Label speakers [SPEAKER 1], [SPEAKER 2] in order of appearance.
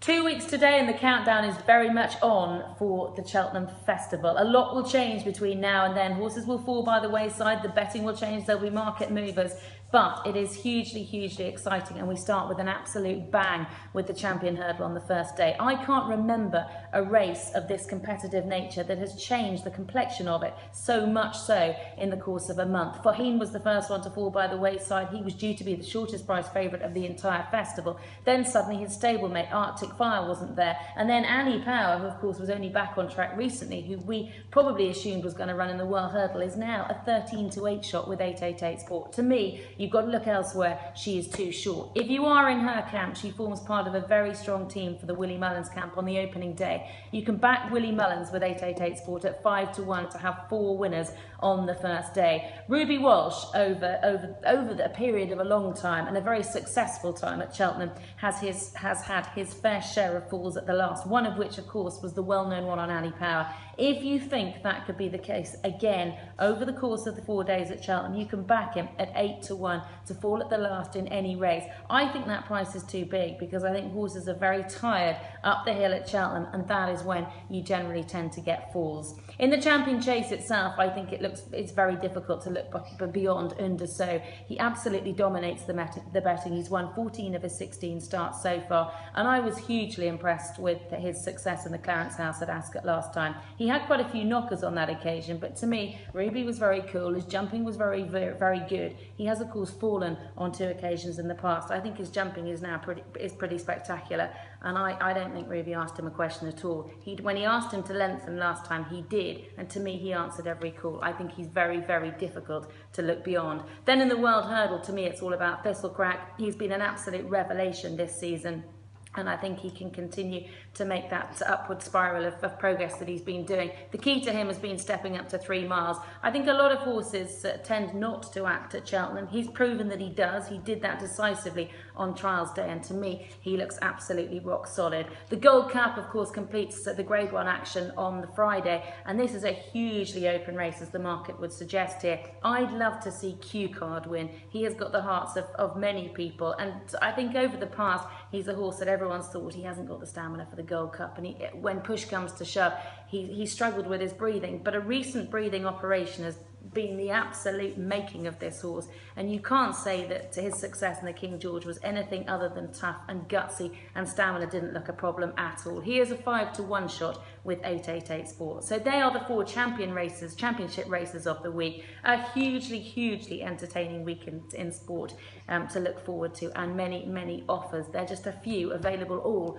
[SPEAKER 1] 2 weeks today and the countdown is very much on for the Cheltenham Festival. A lot will change between now and then. Horses will fall by the wayside, the betting will change, there'll be market movers. But it is hugely, hugely exciting, and we start with an absolute bang with the champion hurdle on the first day. I can't remember a race of this competitive nature that has changed the complexion of it so much so in the course of a month. Fahim was the first one to fall by the wayside. He was due to be the shortest price favourite of the entire festival. Then suddenly his stablemate Arctic Fire wasn't there. And then Annie Power, who of course was only back on track recently, who we probably assumed was going to run in the World Hurdle, is now a 13-8 shot with 888 Sport. To me, you've got to look elsewhere. She is too short. If you are in her camp, she forms part of a very strong team for the Willie Mullins camp on the opening day. You can back Willie Mullins with 888 Sport at 5-1 to have 4 winners on the first day. Ruby Walsh, over a period of a long time and a very successful time at Cheltenham, has had his fair share of falls at the last, one of which of course was the well-known one on Annie Power. If you think that could be the case again over the course of the 4 days at Cheltenham, you can back him at 8-1 to fall at the last in any race. I think that price is too big because I think horses are very tired up the hill at Cheltenham, and that is when you generally tend to get falls. In the champion chase itself, I think it's very difficult to look beyond Underso. He absolutely dominates the betting. He's won 14 of his 16 starts so far, and I was hugely impressed with his success in the Clarence House at Ascot last time. He had quite a few knockers on that occasion, but to me, Ruby was very cool. His jumping was very good. He has, of course, fallen on 2 occasions in the past. I think his jumping is now pretty spectacular, and I don't think Ruby asked him a question at all. When he asked him to lengthen last time, he did, and to me, he answered every call. I think he's very, very difficult to look beyond. Then in the World Hurdle, to me, it's all about Thistlecrack. He's been an absolute revelation this season, and I think he can continue to make that upward spiral of progress that he's been doing. The key to him has been stepping up to 3 miles. I think a lot of horses tend not to act at Cheltenham. He's proven that he does. He did that decisively on trials day, and to me, he looks absolutely rock solid. The Gold Cup, of course, completes the Grade 1 action on the Friday, and this is a hugely open race, as the market would suggest here. I'd love to see Q Card win. He has got the hearts of many people, and I think over the past, he's a horse that everyone's thought he hasn't got the stamina for the Gold Cup, and when push comes to shove, he struggled with his breathing, but a recent breathing operation has been the absolute making of this horse, and you can't say that his success in the King George was anything other than tough and gutsy, and stamina didn't look a problem at all. He is a 5-1 shot with 888 Sport. So they are the 4 championship races of the week. A hugely entertaining weekend in sport to look forward to, and many offers. They're just a few available all